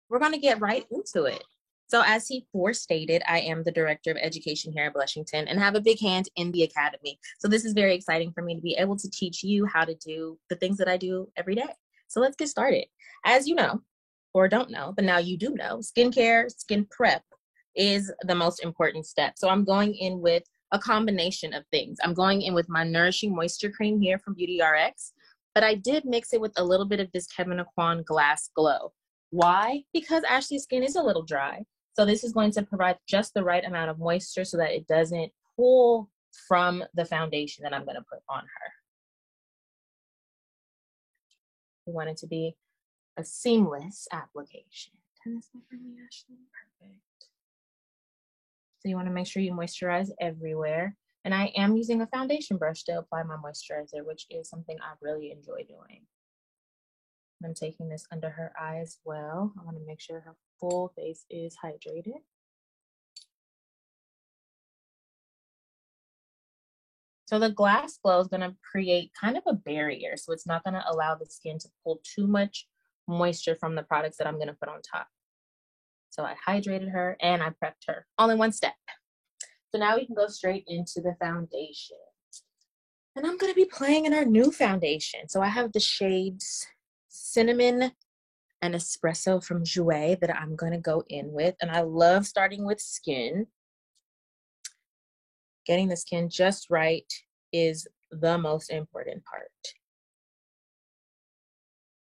we're going to get right into it. So as he forestated, I am the Director of Education here at Blushington and have a big hand in the Academy. So this is very exciting for me to be able to teach you how to do the things that I do every day. So let's get started. As you know, or don't know, but now you do know, skincare, skin prep is the most important step. So I'm going in with a combination of things. I'm going in with my Nourishing Moisture Cream here from Beauty RX, but I did mix it with a little bit of this Kevyn Aucoin Glass Glow. Why? Because Ashley's skin is a little dry. So this is going to provide just the right amount of moisture so that it doesn't pull from the foundation that I'm going to put on her. We want it to be a seamless application. Turn this over for me, Ashley. Perfect. So you want to make sure you moisturize everywhere. And I am using a foundation brush to apply my moisturizer, which is something I really enjoy doing. I'm taking this under her eye as well. I want to make sure her full face is hydrated. So the Glass Glow is going to create kind of a barrier. So it's not going to allow the skin to pull too much moisture from the products that I'm going to put on top. So I hydrated her and I prepped her all in one step. So now we can go straight into the foundation. And I'm going to be playing in our new foundation. So I have the shades Cinnamon and Espresso from Jouer that I'm going to go in with. And I love starting with skin. Getting the skin just right is the most important part.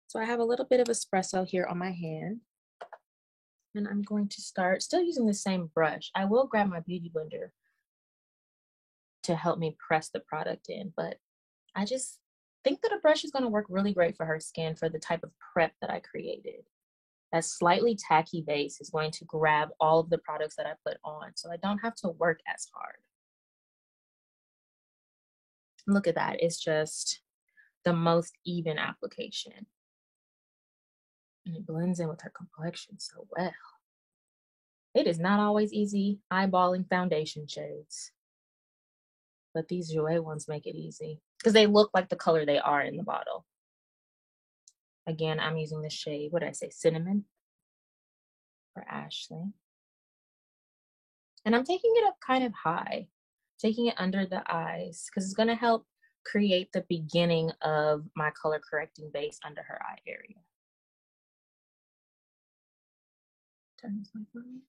So I have a little bit of espresso here on my hand. And I'm going to start still using the same brush. I will grab my beauty blender to help me press the product in, but I just think that a brush is going to work really great for her skin for the type of prep that I created. That slightly tacky base is going to grab all of the products that I put on, so I don't have to work as hard. Look at that. It's just the most even application. And it blends in with her complexion so well. It is not always easy eyeballing foundation shades, but these Jouer ones make it easy because they look like the color they are in the bottle. Again, I'm using the shade, what did I say, Cinnamon for Ashley. And I'm taking it up kind of high, taking it under the eyes because it's going to help create the beginning of my color correcting base under her eye area. Turn this light for me.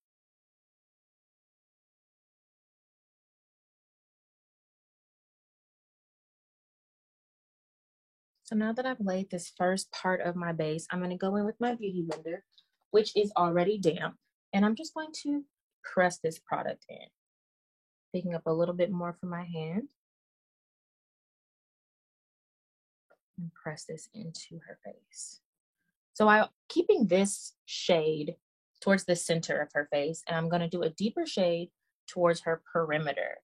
So now that I've laid this first part of my base, I'm going to go in with my beauty blender, which is already damp, and I'm just going to press this product in, picking up a little bit more from my hand and press this into her face. So I'm keeping this shade towards the center of her face, and I'm going to do a deeper shade towards her perimeter.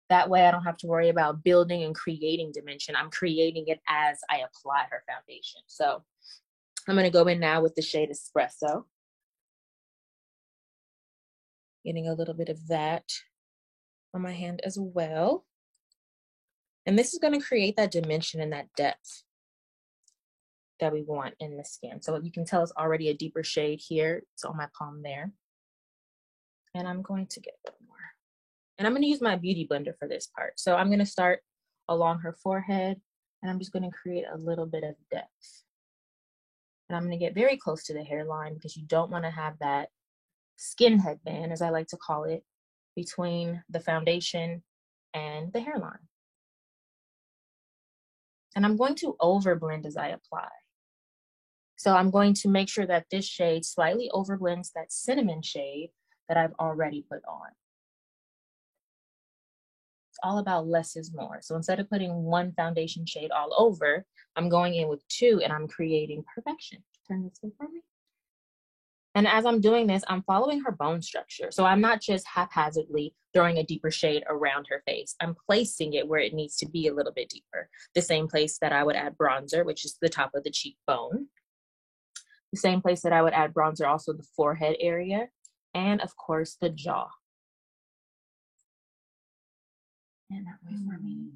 That way I don't have to worry about building and creating dimension. I'm creating it as I apply her foundation. So I'm going to go in now with the shade Espresso. Getting a little bit of that on my hand as well. And this is going to create that dimension and that depth that we want in the skin. So you can tell it's already a deeper shade here. It's on my palm there. And I'm going to get a bit more. And I'm going to use my beauty blender for this part. So I'm going to start along her forehead, and I'm just going to create a little bit of depth. And I'm going to get very close to the hairline because you don't want to have that skin headband, as I like to call it, between the foundation and the hairline. And I'm going to overblend as I apply. So I'm going to make sure that this shade slightly overblends that cinnamon shade that I've already put on. It's all about less is more. So instead of putting one foundation shade all over, I'm going in with two and I'm creating perfection. Turn this way for me. And as I'm doing this, I'm following her bone structure. So I'm not just haphazardly throwing a deeper shade around her face. I'm placing it where it needs to be a little bit deeper. The same place that I would add bronzer, which is the top of the cheekbone. The same place that I would add bronzer, also the forehead area. And of course, the jaw. And that way for me.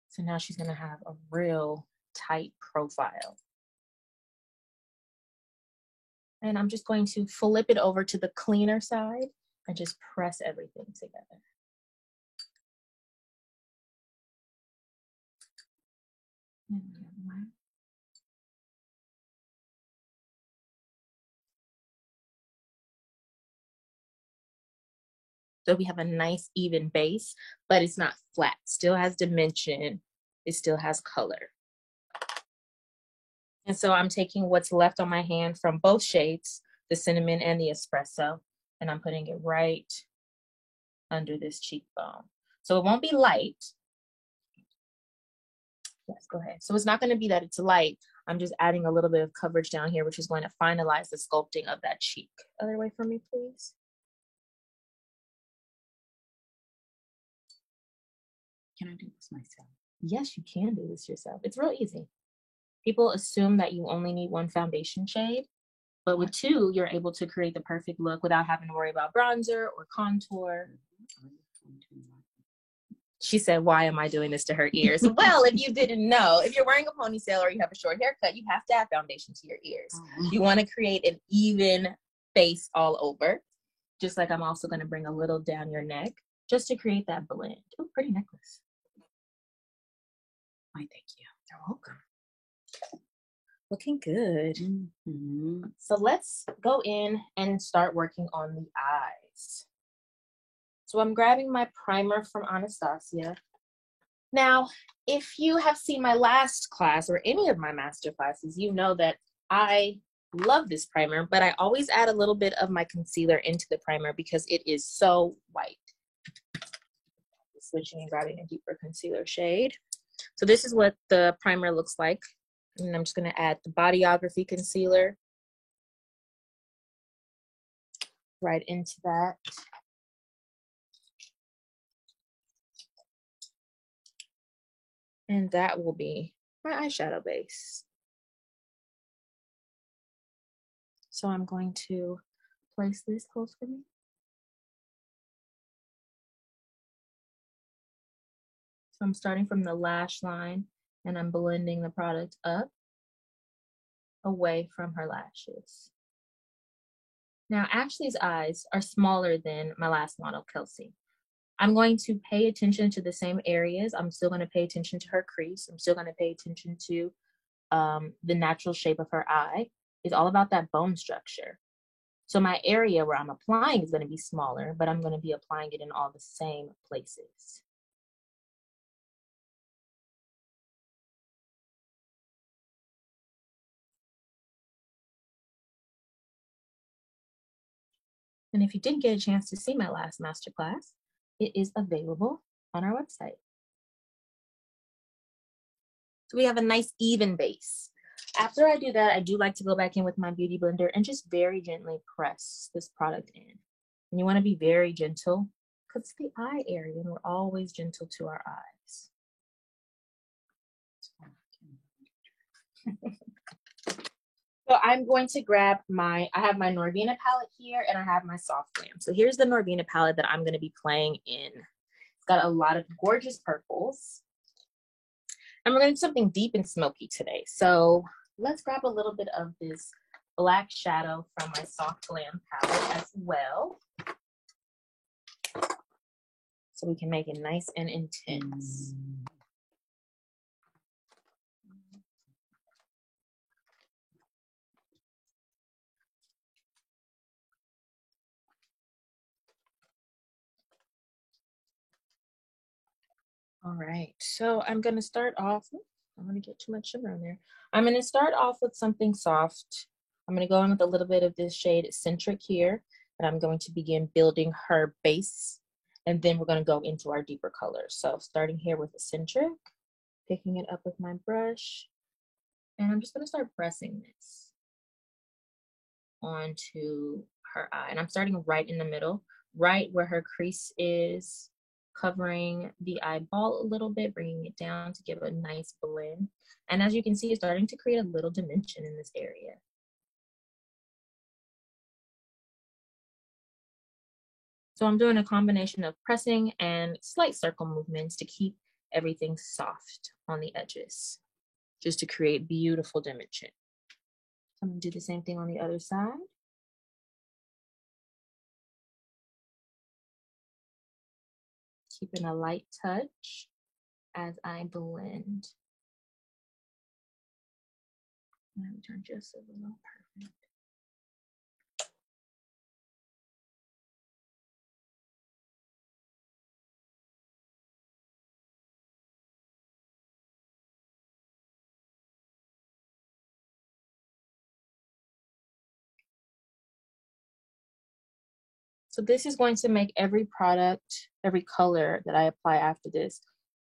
So now she's gonna have a real tight profile. And I'm just going to flip it over to the cleaner side and just press everything together. So we have a nice even base, but it's not flat. Still has dimension. It still has color. And so I'm taking what's left on my hand from both shades, the cinnamon and the espresso, and I'm putting it right under this cheekbone. So it won't be light. Yes, go ahead. So it's not going to be that it's light. I'm just adding a little bit of coverage down here, which is going to finalize the sculpting of that cheek. Other way for me, please. Can I do this myself? Yes, you can do this yourself. It's real easy. People assume that you only need one foundation shade, but with two, you're able to create the perfect look without having to worry about bronzer or contour. She said, why am I doing this to her ears? Well, if you didn't know, if you're wearing a ponytail or you have a short haircut, you have to add foundation to your ears. You want to create an even face all over. Just like I'm also going to bring a little down your neck just to create that blend. Oh, pretty necklace. Why, thank you. You're welcome. Looking good. Mm-hmm. So let's go in and start working on the eyes. So I'm grabbing my primer from Anastasia. Now, if you have seen my last class or any of my master classes, you know that I love this primer, but I always add a little bit of my concealer into the primer because it is so white. Switching and grabbing a deeper concealer shade. So this is what the primer looks like. And I'm just going to add the Bodyography concealer right into that. And that will be my eyeshadow base. So I'm going to place this close for me. So I'm starting from the lash line and I'm blending the product up away from her lashes. Now, Ashley's eyes are smaller than my last model, Kelsey. I'm going to pay attention to the same areas. I'm still going to pay attention to her crease. I'm still going to pay attention to the natural shape of her eye. It's all about that bone structure. So my area where I'm applying is going to be smaller, but I'm going to be applying it in all the same places. And if you didn't get a chance to see my last masterclass, it is available on our website. So we have a nice even base. After I do that, I do like to go back in with my beauty blender and just very gently press this product in. And you want to be very gentle because it's the eye area and we're always gentle to our eyes. So I'm going to grab I have my Norvina palette here and I have my Soft Glam. So here's the Norvina palette that I'm going to be playing in. It's got a lot of gorgeous purples. And we're going to do something deep and smoky today. So let's grab a little bit of this black shadow from my Soft Glam palette as well. So we can make it nice and intense. All right, so I'm going to start off, I'm going to get too much sugar in there. I'm going to start off with something soft. I'm going to go in with a little bit of this shade Eccentric here, and I'm going to begin building her base, and then we're going to go into our deeper colors. So starting here with Eccentric, picking it up with my brush, and I'm just going to start pressing this onto her eye. And I'm starting right in the middle, right where her crease is, covering the eyeball a little bit, bringing it down to give a nice blend. And as you can see, it's starting to create a little dimension in this area. So I'm doing a combination of pressing and slight circle movements to keep everything soft on the edges, just to create beautiful dimension. So I'm gonna do the same thing on the other side. Keeping a light touch as I blend. Let me turn just a little. Perfect. So this is going to make every product, every color that I apply after this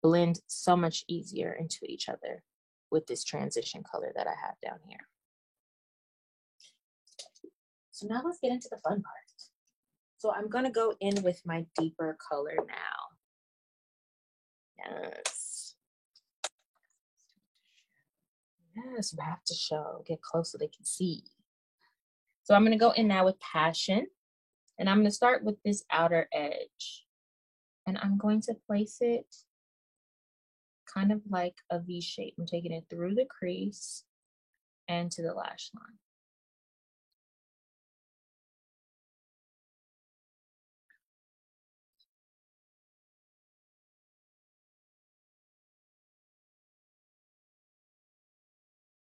blend so much easier into each other with this transition color that I have down here. So now let's get into the fun part. So I'm gonna go in with my deeper color now. Yes. Yes, we have to show, get close so they can see. So I'm gonna go in now with Passion, and I'm gonna start with this outer edge. And I'm going to place it kind of like a V shape. I'm taking it through the crease and to the lash line.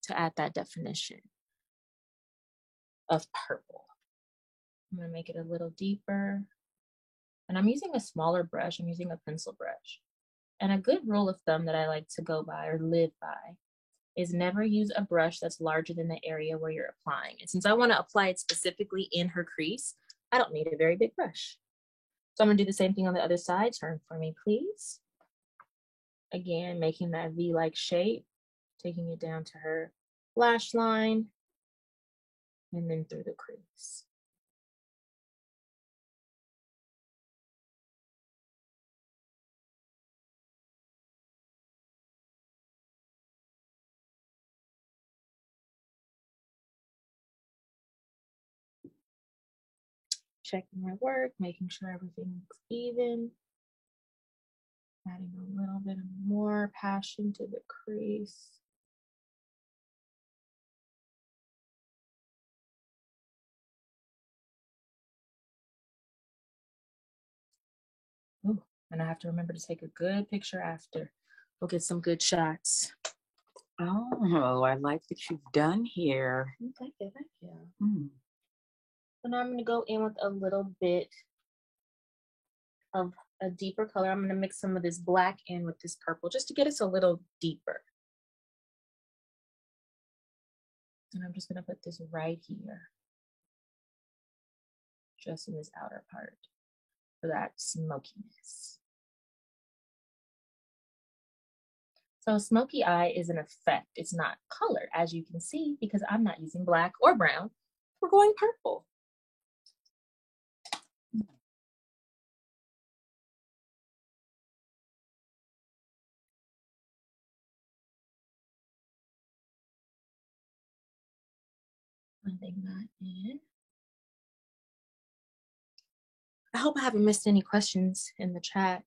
To add that definition of purple. I'm gonna make it a little deeper. And I'm using a smaller brush. I'm using a pencil brush. And a good rule of thumb that I like to go by or live by is never use a brush that's larger than the area where you're applying it. Since I want to apply it specifically in her crease, I don't need a very big brush. So I'm gonna do the same thing on the other side. Turn for me, please. Again, making that V-like shape, taking it down to her lash line, and then through the crease. Checking my work, making sure everything's even. Adding a little bit more passion to the crease. Ooh, and I have to remember to take a good picture after. We'll get some good shots. Oh, I like what you've done here. Thank you, thank you. So now I'm gonna go in with a little bit of a deeper color. I'm gonna mix some of this black in with this purple just to get us a little deeper. And I'm just gonna put this right here, just in this outer part for that smokiness. So smoky eye is an effect. It's not color, as you can see, because I'm not using black or brown. We're going purple. Blending that in. I hope I haven't missed any questions in the chat.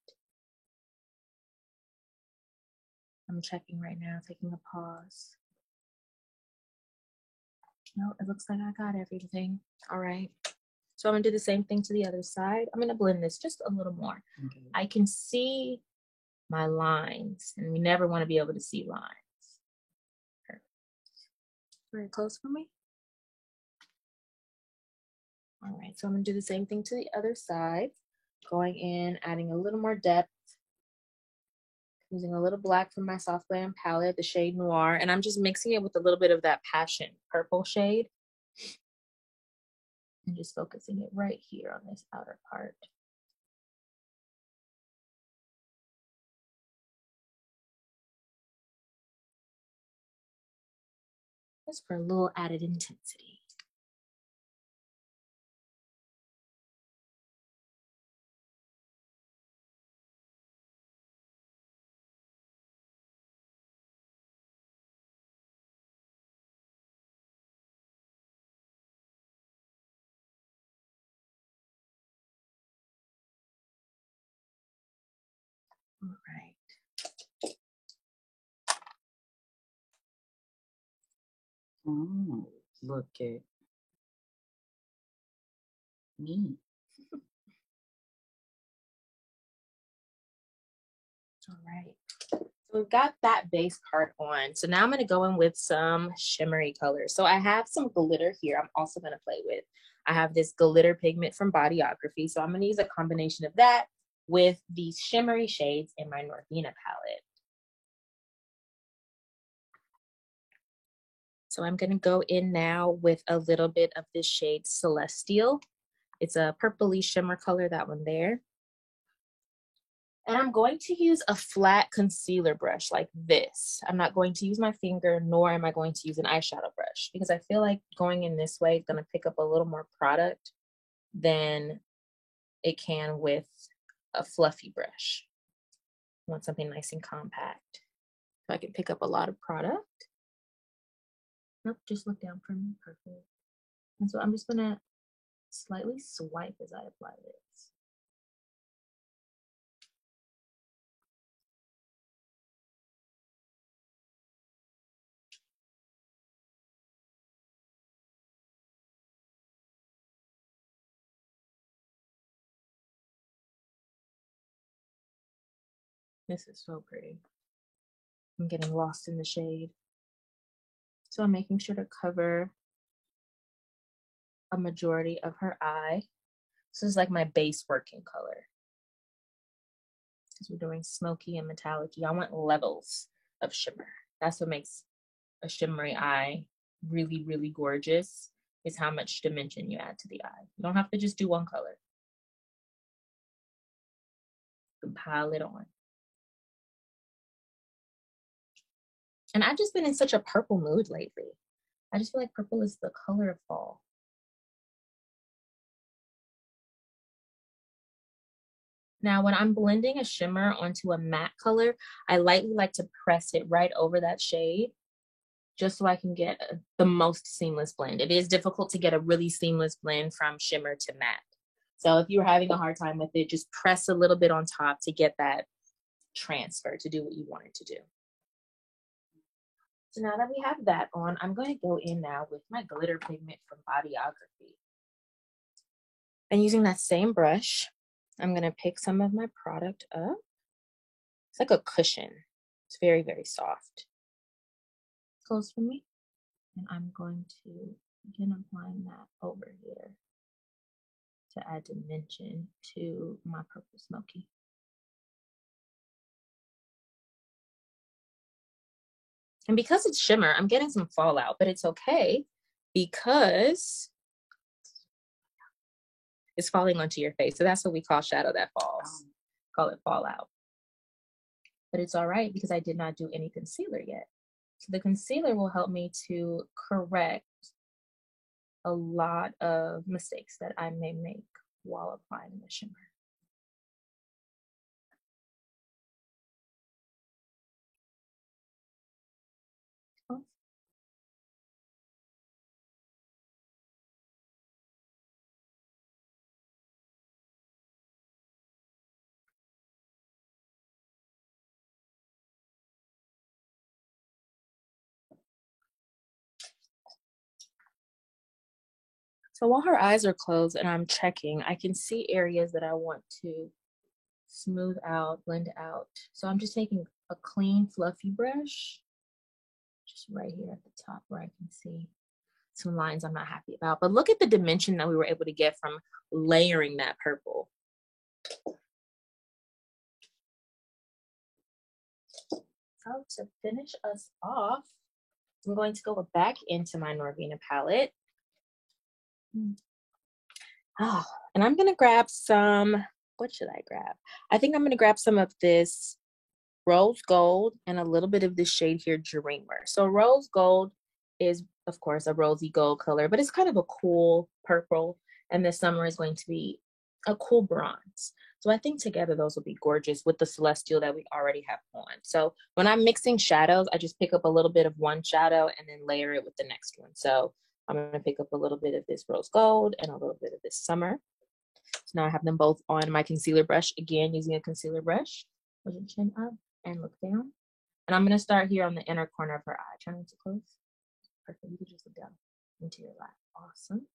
I'm checking right now, taking a pause. No, it looks like I got everything. All right. So I'm gonna do the same thing to the other side. I'm gonna blend this just a little more. Okay. I can see my lines, and we never want to be able to see lines. Perfect. Very close for me. All right, so I'm gonna do the same thing to the other side. Going in, adding a little more depth. Using a little black from my Soft Glam palette, the shade Noir, and I'm just mixing it with a little bit of that Passion purple shade. And just focusing it right here on this outer part. Just for a little added intensity. All right. Oh, look at me. All right. So we've got that base part on. So now I'm going to go in with some shimmery colors. So I have some glitter here I'm also going to play with. I have this glitter pigment from Bodyography. So I'm going to use a combination of that with these shimmery shades in my Norvina palette. So I'm going to go in now with a little bit of this shade Celestial. It's a purpley shimmer color, that one there. And I'm going to use a flat concealer brush like this. I'm not going to use my finger, nor am I going to use an eyeshadow brush, because I feel like going in this way is going to pick up a little more product than it can with a fluffy brush. I want something nice and compact so I can pick up a lot of product. Nope, just look down for me. Perfect. And so I'm just going to slightly swipe as I apply this. This is so pretty. I'm getting lost in the shade. So I'm making sure to cover a majority of her eye. This is like my base working color. Because we're doing smoky and metallic. I want levels of shimmer. That's what makes a shimmery eye really, really gorgeous, is how much dimension you add to the eye. You don't have to just do one color. You can pile it on. And I've just been in such a purple mood lately. I just feel like purple is the color of fall. Now, when I'm blending a shimmer onto a matte color, I lightly like to press it right over that shade just so I can get the most seamless blend. It is difficult to get a really seamless blend from shimmer to matte. So if you're having a hard time with it, just press a little bit on top to get that transfer to do what you want it to do. So now that we have that on, I'm going to go in now with my glitter pigment from Bodyography. And using that same brush, I'm going to pick some of my product up. It's like a cushion. It's very, very soft. Close for me. And I'm going to begin applying that over here to add dimension to my purple smoky. And because it's shimmer, I'm getting some fallout, but it's okay because it's falling onto your face. So that's what we call shadow that falls. Call it fallout. But it's all right because I did not do any concealer yet. So the concealer will help me to correct a lot of mistakes that I may make while applying the shimmer. So while her eyes are closed and I'm checking, I can see areas that I want to smooth out, blend out. So I'm just taking a clean, fluffy brush, just right here at the top where I can see some lines I'm not happy about. But look at the dimension that we were able to get from layering that purple. So to finish us off, I'm going to go back into my Norvina palette. Oh, and I'm gonna grab some, what should I grab? I think I'm gonna grab some of this rose gold and a little bit of this shade here, Dreamer. So rose gold is, of course, a rosy gold color, but it's kind of a cool purple. And this summer is going to be a cool bronze. So I think together those will be gorgeous with the Celestial that we already have on. So when I'm mixing shadows, I just pick up a little bit of one shadow and then layer it with the next one. So I'm going to pick up a little bit of this rose gold and a little bit of this summer. So now I have them both on my concealer brush, again, using a concealer brush. Push your chin up and look down. And I'm going to start here on the inner corner of her eye. Try not to close. Perfect. You can just look down into your lap. Awesome.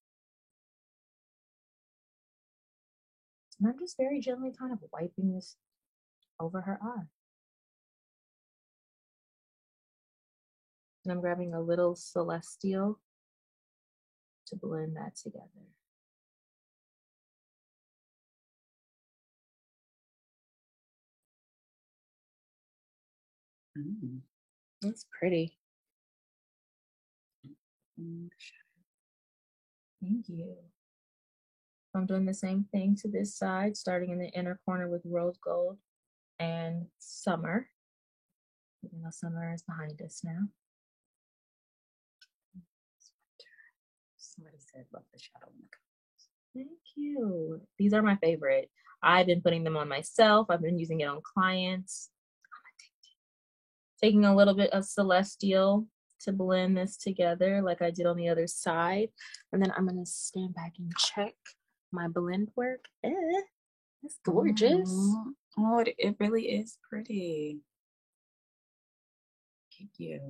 And I'm just very gently kind of wiping this over her eye. And I'm grabbing a little Celestial to blend that together. That's pretty. Thank you. I'm doing the same thing to this side, starting in the inner corner with Rose Gold and Summer. Even though Summer is behind us now. Somebody said love the shadow in the comments. Thank you. These are my favorite. I've been putting them on myself. I've been using it on clients. Taking a little bit of Celestial to blend this together like I did on the other side. And then I'm going to stand back and check my blend work. It's gorgeous. Oh, it really is pretty. Thank you.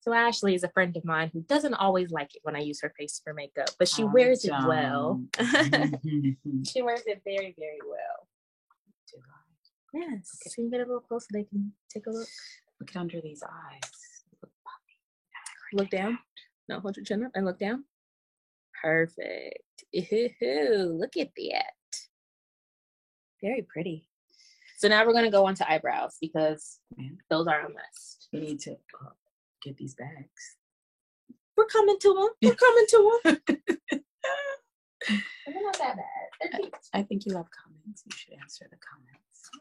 So Ashley is a friend of mine who doesn't always like it when I use her face for makeup, but she wears it well. She wears it very, very well. Yes. Okay. Can you get a little closer? They can take a look. Look at under these eyes. Look down. No, hold your chin up and look down. Perfect. Ew, look at that. Very pretty. So now we're going to go on to eyebrows because those are a must. We need to get these bags. We're coming to them. We're coming to them. They're not that bad. They're cute. I think you have comments. You should answer the comments.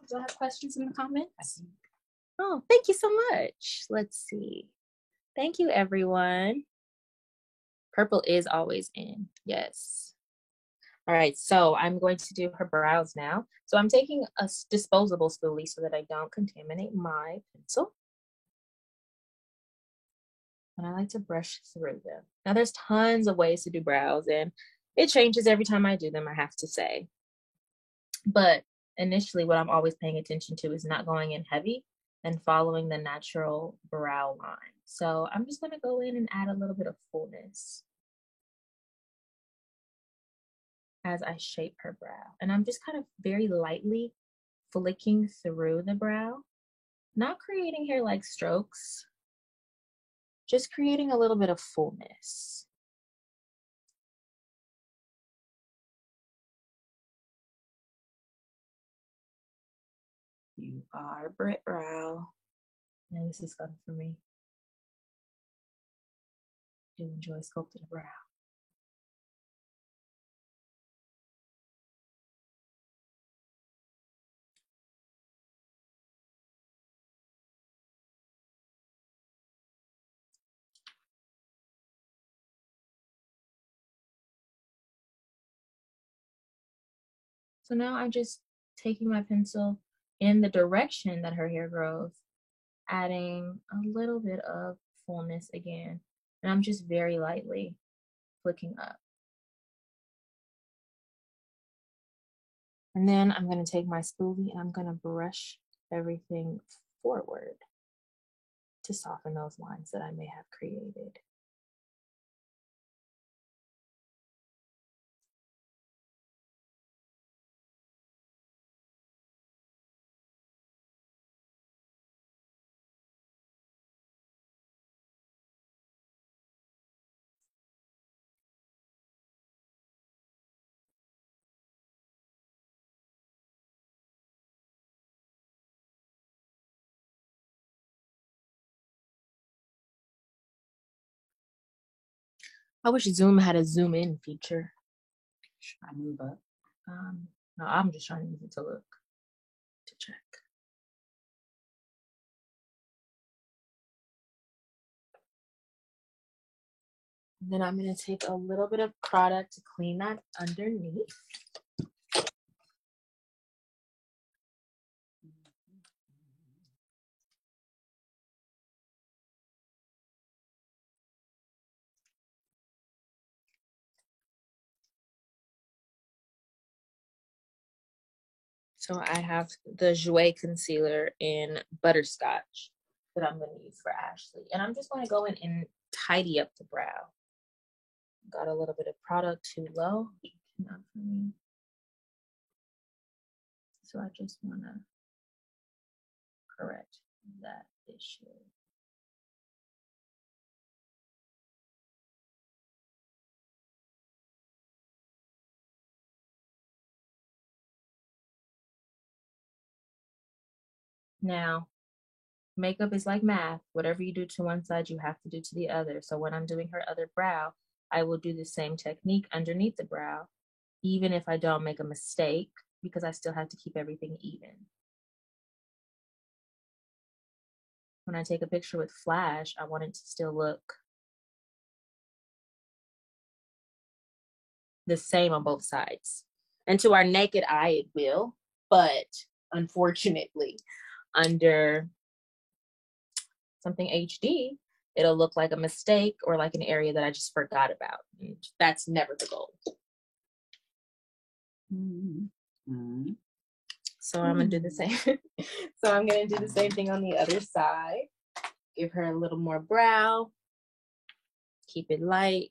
Do I have questions in the comments? I think. Oh, thank you so much. Let's see. Thank you, everyone. Purple is always in. Yes. All right, so I'm going to do her brows now. So I'm taking a disposable spoolie so that I don't contaminate my pencil. And I like to brush through them. Now there's tons of ways to do brows and it changes every time I do them, I have to say. But initially what I'm always paying attention to is not going in heavy and following the natural brow line. So I'm just gonna go in and add a little bit of fullness as I shape her brow. And I'm just kind of very lightly flicking through the brow, not creating hair-like strokes, just creating a little bit of fullness. You are Brit Brow. And this is fun for me. I do enjoy sculpting a brow. So now I'm just taking my pencil in the direction that her hair grows, adding a little bit of fullness again. And I'm just very lightly flicking up. And then I'm going to take my spoolie and I'm going to brush everything forward to soften those lines that I may have created. I wish Zoom had a zoom in feature. Should I move up? No, I'm just trying to use it to look, to check. And then I'm going to take a little bit of product to clean that underneath. So I have the Jouer concealer in Butterscotch that I'm going to use for Ashley. And I'm just going to go in and tidy up the brow. Got a little bit of product too low. Not for me. So I just want to correct that issue. Now, makeup is like math. Whatever you do to one side, you have to do to the other. So when I'm doing her other brow, I will do the same technique underneath the brow, even if I don't make a mistake, because I still have to keep everything even. When I take a picture with flash, I want it to still look the same on both sides. And to our naked eye, it will, but unfortunately, under something HD, it'll look like a mistake or like an area that I just forgot about. And that's never the goal. Mm-hmm. So I'm gonna do the same. So I'm gonna do the same thing on the other side. Give her a little more brow. Keep it light.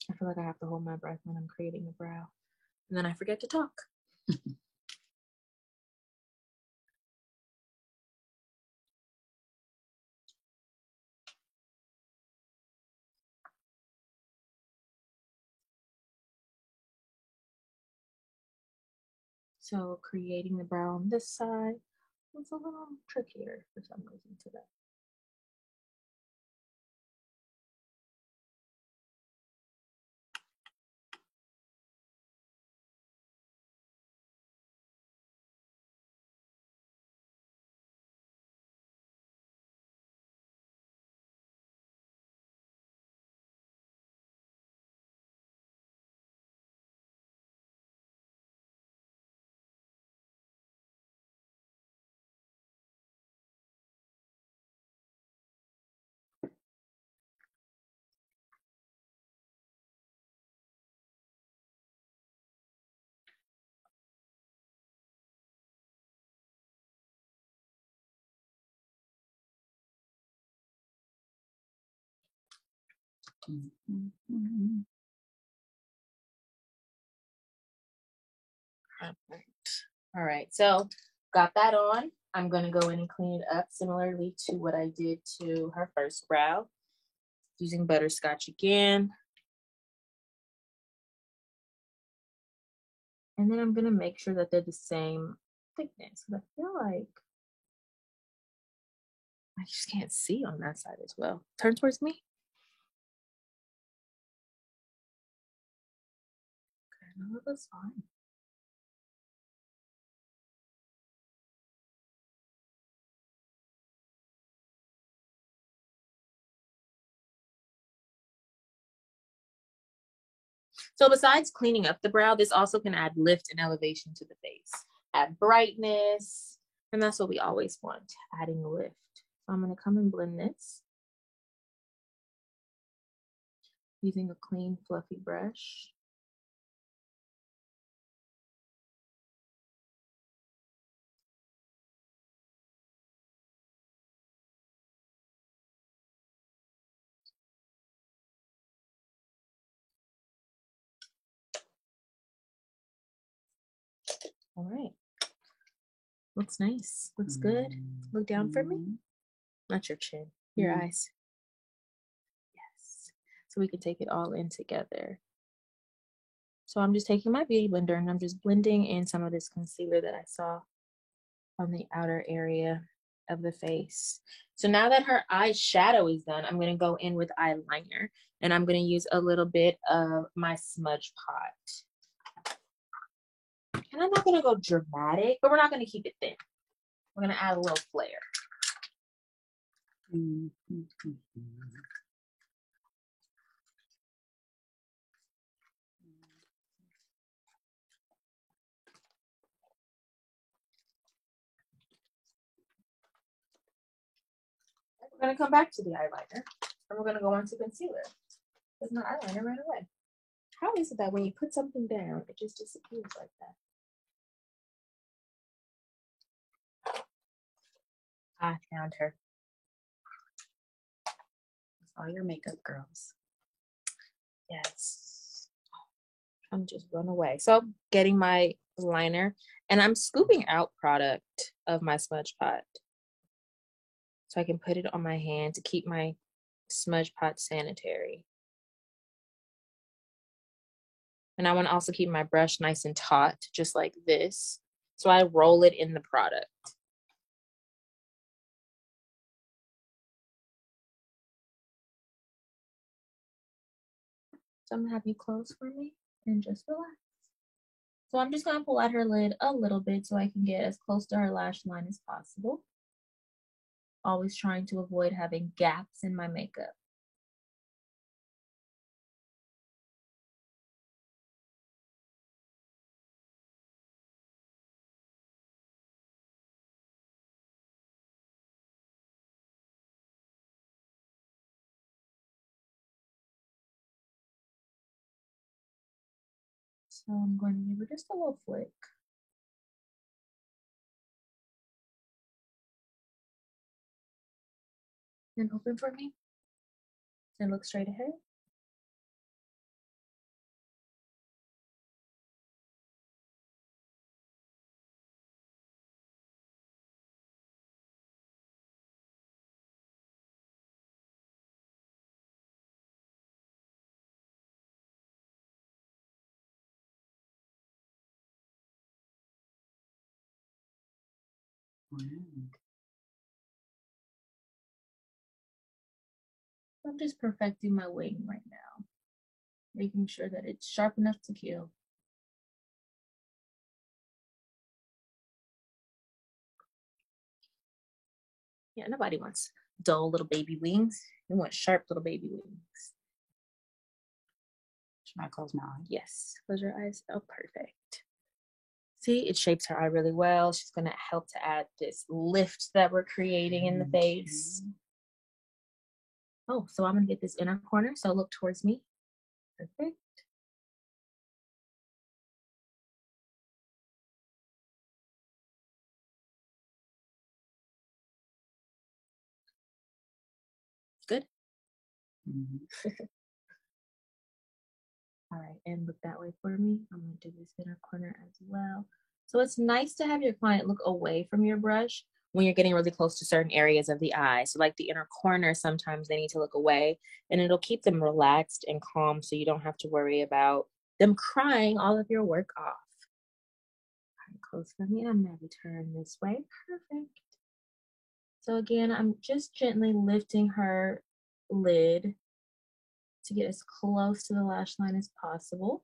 I feel like I have to hold my breath when I'm creating a brow. And then I forget to talk. So creating the brow on this side was a little trickier for some reason today. Perfect. All right, so got that on. I'm going to go in and clean it up similarly to what I did to her first brow, using butterscotch again. And then I'm going to make sure that they're the same thickness. But I feel like I just can't see on that side as well. Turn towards me. Okay, no, that looks fine. So besides cleaning up the brow, this also can add lift and elevation to the face, add brightness, and that's what we always want, adding lift. So I'm going to come and blend this using a clean, fluffy brush. All right. Looks nice. Looks good. Look down for me. Not your chin, your eyes. Yes. So we can take it all in together. So I'm just taking my beauty blender and I'm just blending in some of this concealer that I saw on the outer area of the face. So now that her eye shadow is done, I'm going to go in with eyeliner and I'm going to use a little bit of my smudge pot. And I'm not going to go dramatic, but we're not going to keep it thin. We're going to add a little flair. We're going to come back to the eyeliner and we're going to go on to concealer. There's no eyeliner right away. How is it that when you put something down, it just disappears like that? I found her. All your makeup girls. Yes. I'm just run away. So I'm getting my liner and I'm scooping out product of my smudge pot so I can put it on my hand to keep my smudge pot sanitary. And I want to also keep my brush nice and taut, just like this. So I roll it in the product. So I'm gonna have you close for me and just relax. So I'm just gonna pull out her lid a little bit so I can get as close to her lash line as possible. Always trying to avoid having gaps in my makeup. So I'm going to give her just a little flick. And open for me. And look straight ahead. Wow. I'm just perfecting my wing right now, making sure that it's sharp enough to kill. Yeah, nobody wants dull little baby wings. They want sharp little baby wings. Should I close my eyes? Yes, close your eyes. Oh, perfect. See, it shapes her eye really well. She's gonna help to add this lift that we're creating in the face. Oh, so I'm gonna get this inner corner, so look towards me. Perfect. Good. All right, and look that way for me. I'm gonna do this inner corner as well. So it's nice to have your client look away from your brush when you're getting really close to certain areas of the eye. So like the inner corner, sometimes they need to look away and it'll keep them relaxed and calm so you don't have to worry about them crying all of your work off. All right, close for me. I'm gonna turn this way. Perfect. So again, I'm just gently lifting her lid to get as close to the lash line as possible.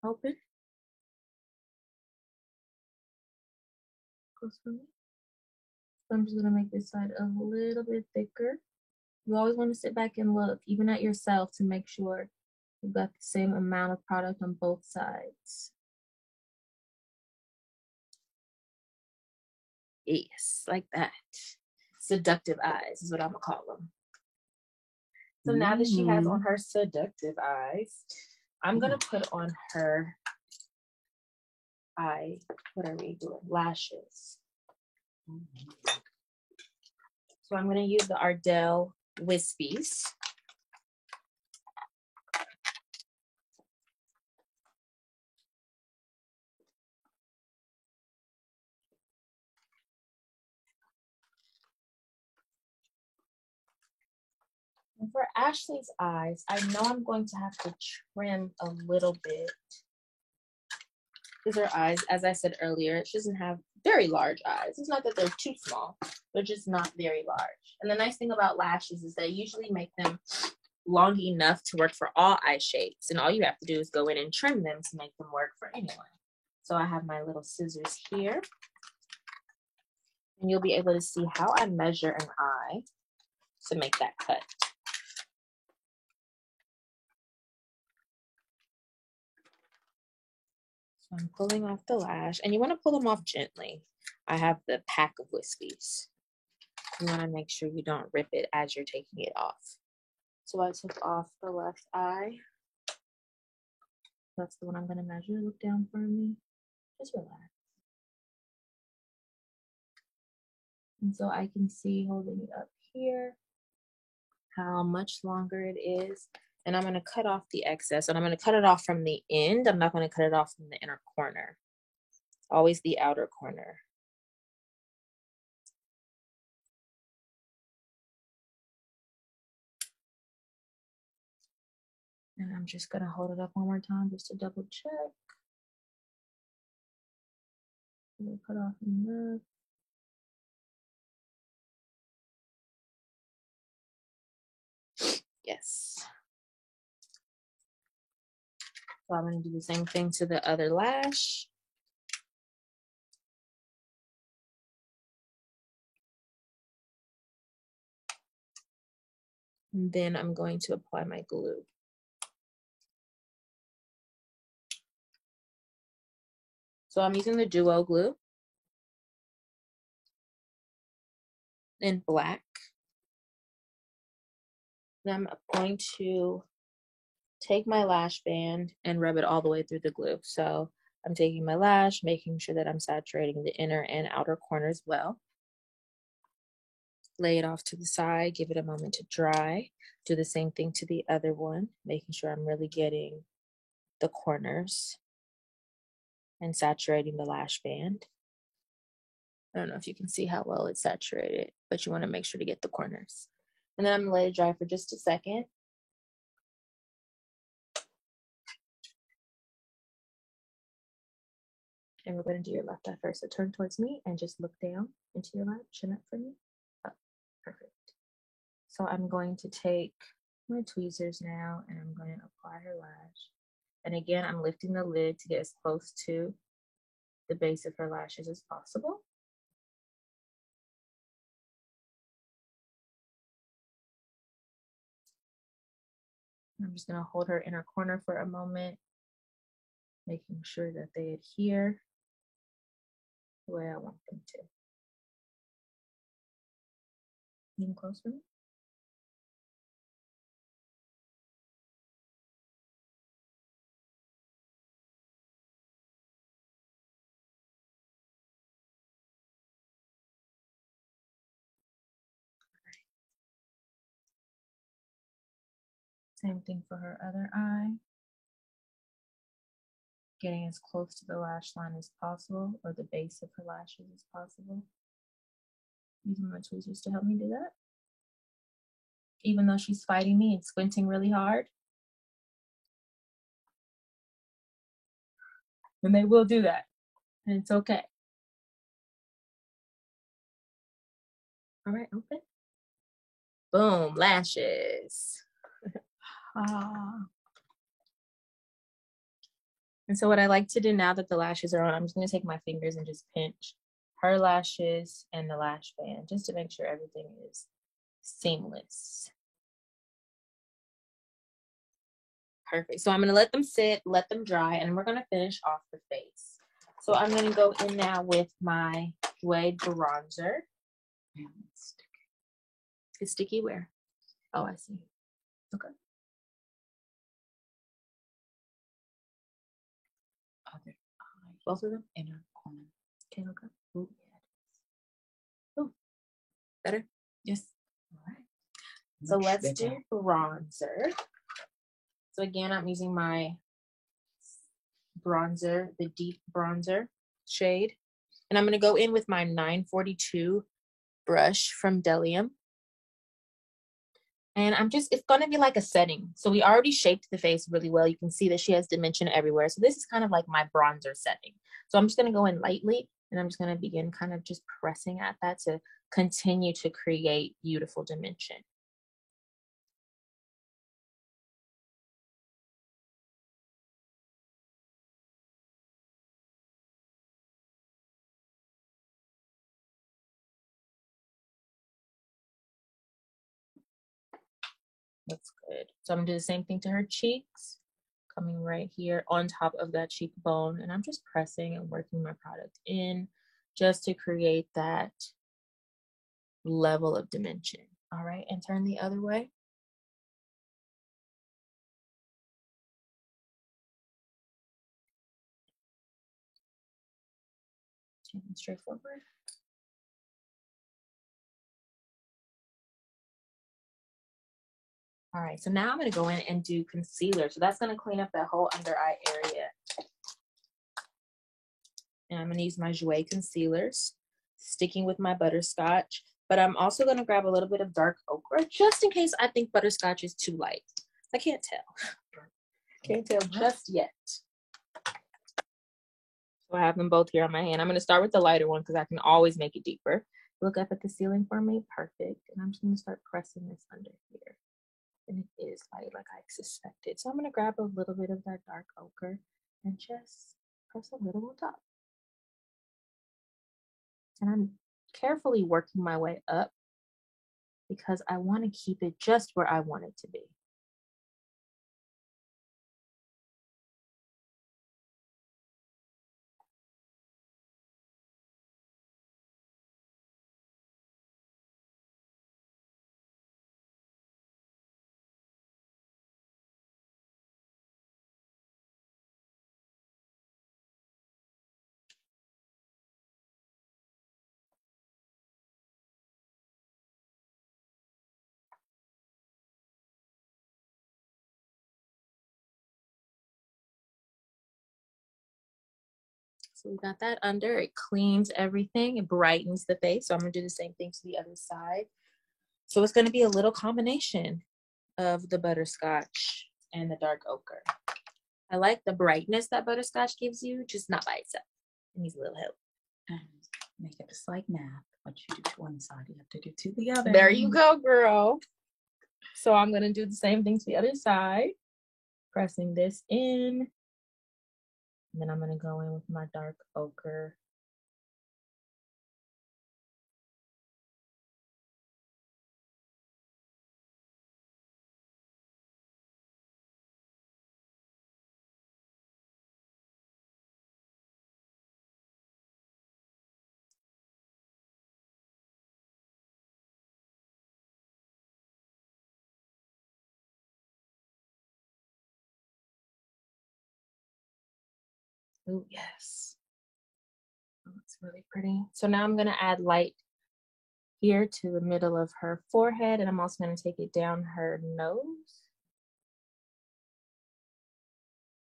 Open. Close for me. So I'm just gonna make this side a little bit thicker. You always want to sit back and look, even at yourself, to make sure you've got the same amount of product on both sides. Yes, like that. Seductive eyes is what I'm gonna call them. So now that she has on her seductive eyes, I'm gonna put on her what are we doing? Lashes. So I'm gonna use the Ardell Wispies. And for Ashley's eyes, I know I'm going to have to trim a little bit because her eyes, as I said earlier, she doesn't have very large eyes. It's not that they're too small, they're just not very large. And the nice thing about lashes is they usually make them long enough to work for all eye shapes. And all you have to do is go in and trim them to make them work for anyone. So I have my little scissors here. And you'll be able to see how I measure an eye to make that cut. So I'm pulling off the lash, and you want to pull them off gently. I have the pack of Wispies. You want to make sure you don't rip it as you're taking it off. So I took off the left eye. That's the one I'm going to measure. Look down for me. Just relax. And so I can see, holding it up here, how much longer it is. And I'm going to cut off the excess, and I'm going to cut it off from the end. I'm not going to cut it off from the inner corner. Always the outer corner. And I'm just going to hold it up one more time just to double check. We'll cut off enough. Yes. So I'm going to do the same thing to the other lash. And then I'm going to apply my glue. So I'm using the Duo glue in black. And I'm going to take my lash band and rub it all the way through the glue. So I'm taking my lash, making sure that I'm saturating the inner and outer corners well. Lay it off to the side, give it a moment to dry. Do the same thing to the other one, making sure I'm really getting the corners and saturating the lash band. I don't know if you can see how well it's saturated, but you want to make sure to get the corners. And then I'm going to let it dry for just a second. And we're going to do your left eye first. So turn towards me and just look down into your lap, chin up for me. Oh, perfect. So I'm going to take my tweezers now, and I'm going to apply her lash. And again, I'm lifting the lid to get as close to the base of her lashes as possible. I'm just going to hold her inner corner for a moment, making sure that they adhere the way I want them to. Lean close for me. Same thing for her other eye. Getting as close to the lash line as possible, or the base of her lashes as possible. Using my tweezers to help me do that. Even though she's fighting me and squinting really hard. And they will do that. And it's okay. All right, open. Boom, lashes. And so what I like to do now that the lashes are on, I'm just going to take my fingers and just pinch her lashes and the lash band just to make sure everything is seamless. Perfect. So I'm going to let them sit, let them dry, and we're going to finish off the face. So I'm going to go in now with my Jouer bronzer. It's sticky where? Oh, I see. Okay. Other eye. Both of them? Inner corner. Okay, okay. Ooh, yeah. Ooh. Better? Yes. All right. So let's do bronzer. So again, I'm using my bronzer, the deep bronzer shade. And I'm going to go in with my 942 brush from Delium. And it's going to be like a setting. So we already shaped the face really well. You can see that she has dimension everywhere. So this is kind of like my bronzer setting. So I'm just going to go in lightly, and I'm just going to begin kind of just pressing at that to continue to create beautiful dimension. That's good. So I'm gonna do the same thing to her cheeks, coming right here on top of that cheekbone. And I'm just pressing and working my product in just to create that level of dimension. All right, and turn the other way. Straightforward. All right, so now I'm going to go in and do concealer. So that's going to clean up that whole under eye area. And I'm going to use my Jouer concealers, sticking with my butterscotch. But I'm also going to grab a little bit of dark ochre, just in case I think butterscotch is too light. I can't tell. Can't tell just yet. So I have them both here on my hand. I'm going to start with the lighter one because I can always make it deeper. Look up at the ceiling for me. Perfect. And I'm just going to start pressing this under here. And it is light like I suspected. So I'm going to grab a little bit of that dark ochre and just press a little on top. And I'm carefully working my way up because I want to keep it just where I want it to be. So we got that under. It cleans everything. It brightens the face. So I'm going to do the same thing to the other side. So it's going to be a little combination of the butterscotch and the dark ochre. I like the brightness that butterscotch gives you, just not by itself. It needs a little help. And make it just like math. What you do to one side, you have to do to the other. There you go, girl. So I'm going to do the same thing to the other side. Pressing this in. And then I'm going to go in with my dark ochre. Oh, yes. Oh, it's really pretty. So now I'm going to add light here to the middle of her forehead, and I'm also going to take it down her nose.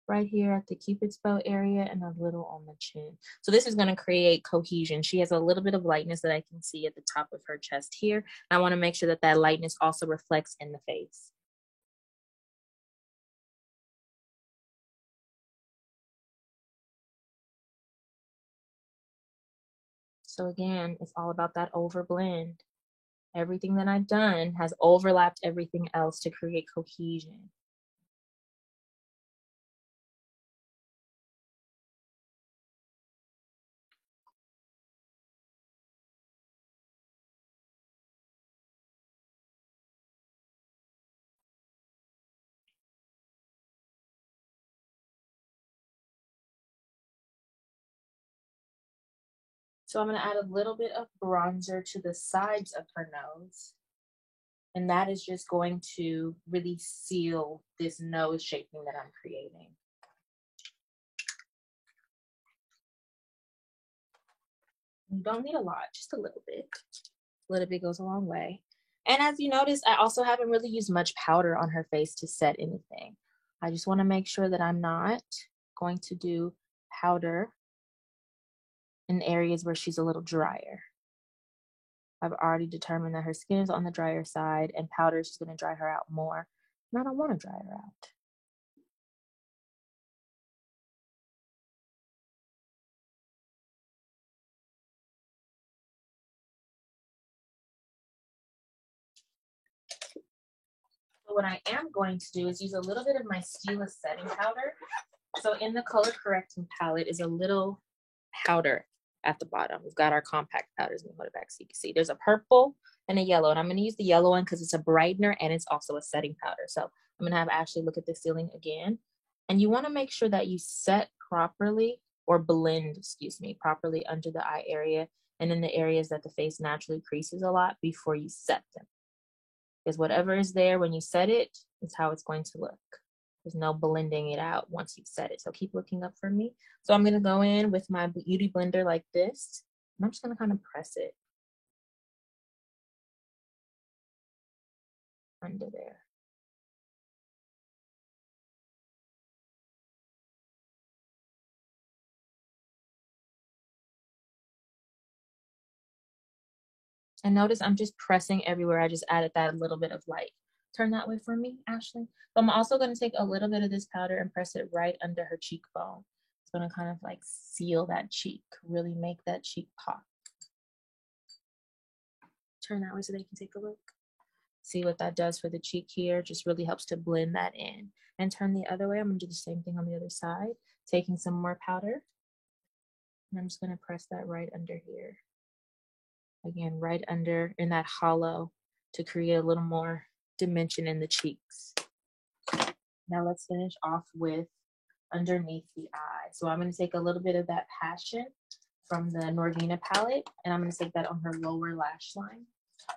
Right here at the Cupid's bow area and a little on the chin. So this is going to create cohesion. She has a little bit of lightness that I can see at the top of her chest here. I want to make sure that that lightness also reflects in the face. So again, it's all about that overblend. Everything that I've done has overlapped everything else to create cohesion. So I'm going to add a little bit of bronzer to the sides of her nose. And that is just going to really seal this nose shaping that I'm creating. You don't need a lot, just a little bit. A little bit goes a long way. And as you notice, I also haven't really used much powder on her face to set anything. I just want to make sure that I'm not going to do powder in areas where she's a little drier. I've already determined that her skin is on the drier side and powder is just going to dry her out more. And I don't want to dry her out. So what I am going to do is use a little bit of my Stila setting powder. So in the color correcting palette is a little powder at the bottom. We've got our compact powders. Let me hold it back so you can see. There's a purple and a yellow, and I'm going to use the yellow one because it's a brightener and it's also a setting powder. So I'm going to have Ashley look at the ceiling again. And you want to make sure that you set properly, or blend, excuse me, properly under the eye area and in the areas that the face naturally creases a lot before you set them. Because whatever is there when you set it is how it's going to look. There's no blending it out once you've set it. So keep looking up for me. So I'm going to go in with my beauty blender like this. And I'm just going to kind of press it under there. And notice I'm just pressing everywhere. I just added that little bit of light. Turn that way for me, Ashley. So I'm also going to take a little bit of this powder and press it right under her cheekbone. It's going to kind of like seal that cheek, really make that cheek pop. Turn that way so they can take a look. See what that does for the cheek here. Just really helps to blend that in. And turn the other way. I'm going to do the same thing on the other side. Taking some more powder. And I'm just going to press that right under here. Again, right under in that hollow to create a little more dimension in the cheeks. Now let's finish off with underneath the eye. So I'm going to take a little bit of that Passion from the Norvina palette, and I'm going to take that on her lower lash line.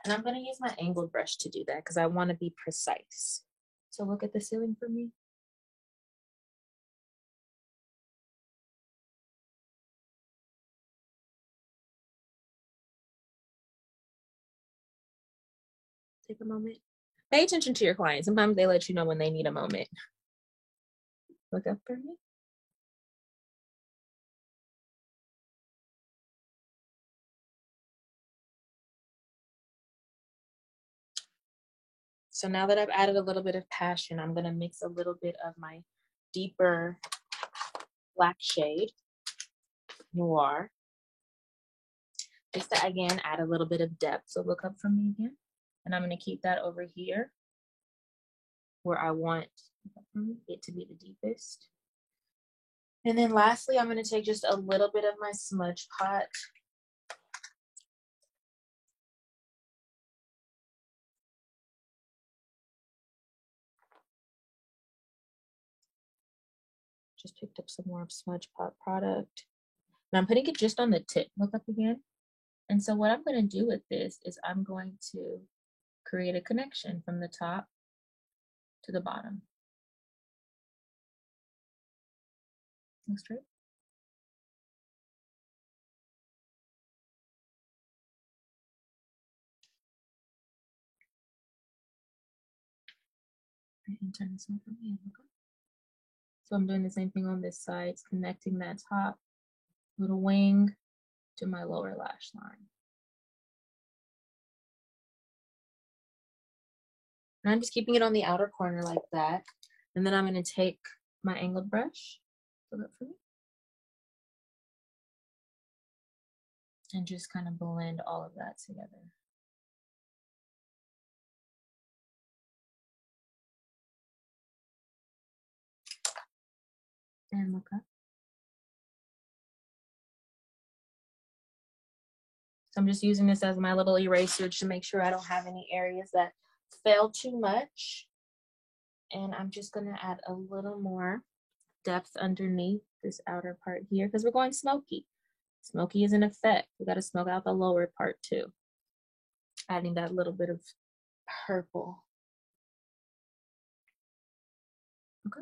And I'm going to use my angled brush to do that because I want to be precise. So look at the ceiling for me. Take a moment. Pay attention to your clients. Sometimes they let you know when they need a moment. Look up for me. So now that I've added a little bit of Passion, I'm going to mix a little bit of my deeper black shade, Noir, just to, again, add a little bit of depth. So look up for me again. And I'm going to keep that over here where I want it to be the deepest. And then lastly, I'm going to take just a little bit of my Smudge Pot. Just picked up some more Smudge Pot product. And I'm putting it just on the tip. Look up again. And so what I'm going to do with this is I'm going to create a connection from the top to the bottom. Look straight. And turn this one for me. Okay. So I'm doing the same thing on this side, connecting that top little wing to my lower lash line. And I'm just keeping it on the outer corner like that. And then I'm going to take my angled brush, pull it for me, and just kind of blend all of that together. And look up. So I'm just using this as my little eraser to make sure I don't have any areas that fell too much. And I'm just going to add a little more depth underneath this outer part here because we're going smoky. Smoky is an effect. We got to smoke out the lower part too. Adding that little bit of purple. Okay.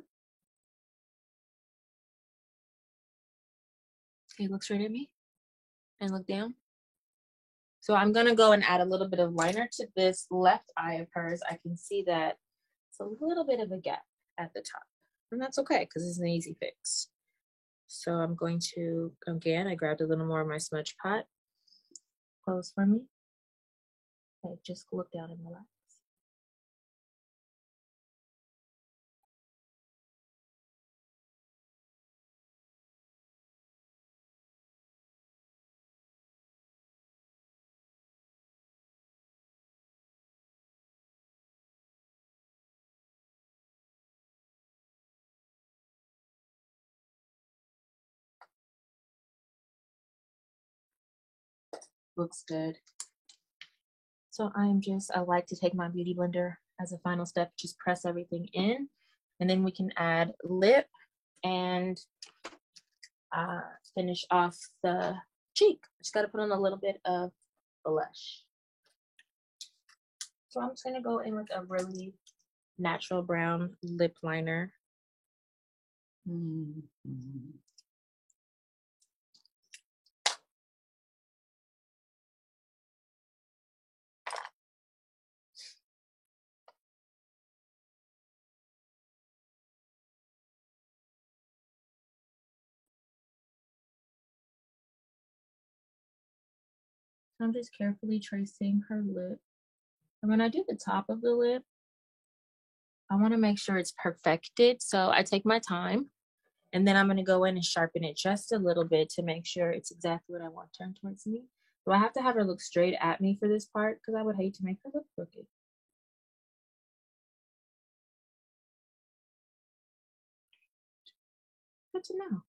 Okay, look straight at me and look down. So I'm going to go and add a little bit of liner to this left eye of hers. I can see that it's a little bit of a gap at the top. And that's okay because it's an easy fix. So I'm going to, again, I grabbed a little more of my Smudge Pot. Close for me. Okay, just look down and relax. Looks good. So I like to take my beauty blender as a final step, just press everything in, and then we can add lip and finish off the cheek. Just got to put on a little bit of blush. So I'm just gonna go in with a really natural brown lip liner Mhm. I'm just carefully tracing her lip. And when I do the top of the lip, I want to make sure it's perfected. So I take my time and then I'm going to go in and sharpen it just a little bit to make sure it's exactly what I want turned towards me. Do I have to have her look straight at me for this part? Because I would hate to make her look crooked. Good to know.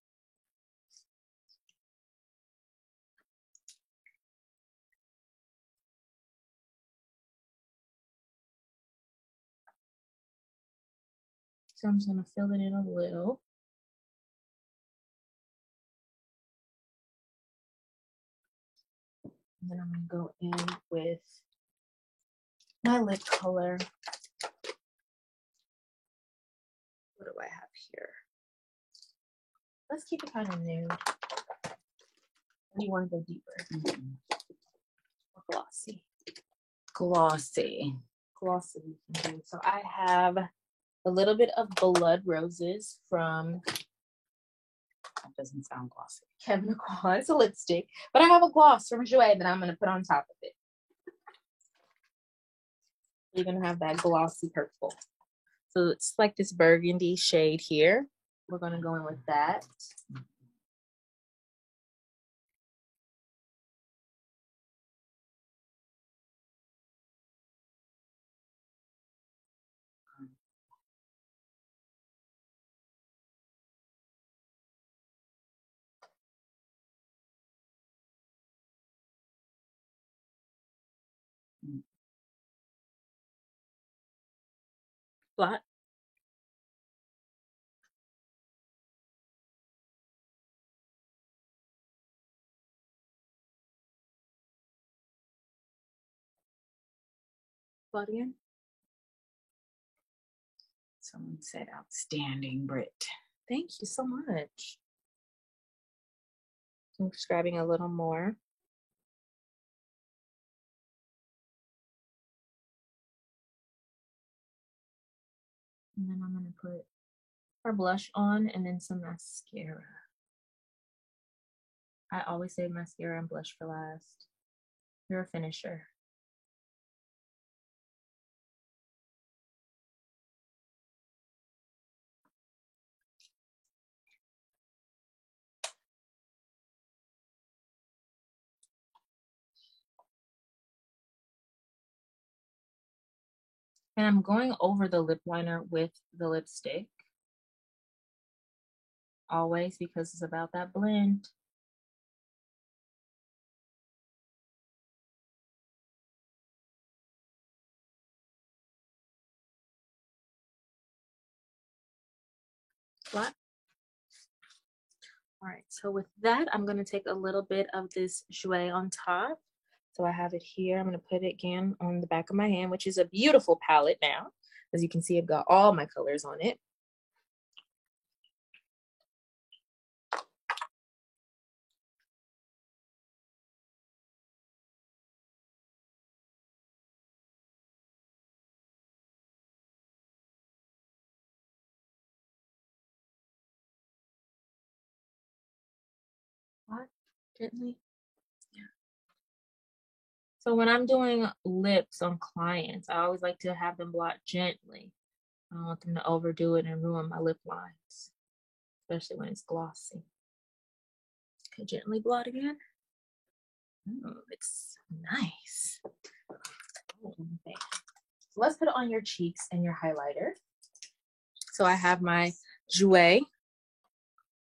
So I'm just going to fill it in a little. And then I'm going to go in with my lip color. What do I have here? Let's keep it kind of nude. You want to go deeper. Or glossy. Glossy. Glossy we can do. So I have a little bit of Blood Roses from That doesn't sound glossy. Kevyn Aucoin. It's a lipstick. But I have a gloss from Jouer that I'm going to put on top of it. You're going to have that glossy purple. So it's like this burgundy shade here. We're going to go in with that. Flat. Flat again. Someone said outstanding, Britt. Thank you so much. I'm just grabbing a little more. And then I'm going to put our blush on and then some mascara. I always save mascara and blush for last. You're a finisher. And I'm going over the lip liner with the lipstick. Always, because it's about that blend. Flat. All right, so with that, I'm going to take a little bit of this Jouer on top. So I have it here. I'm going to put it again on the back of my hand, which is a beautiful palette now. As you can see, I've got all my colors on it. Blot gently. Yeah. So when I'm doing lips on clients, I always like to have them blot gently. I don't want them to overdo it and ruin my lip lines, especially when it's glossy. Okay, gently blot again. Oh, looks nice. Oh, okay. So let's put it on your cheeks and your highlighter. So I have my Jouer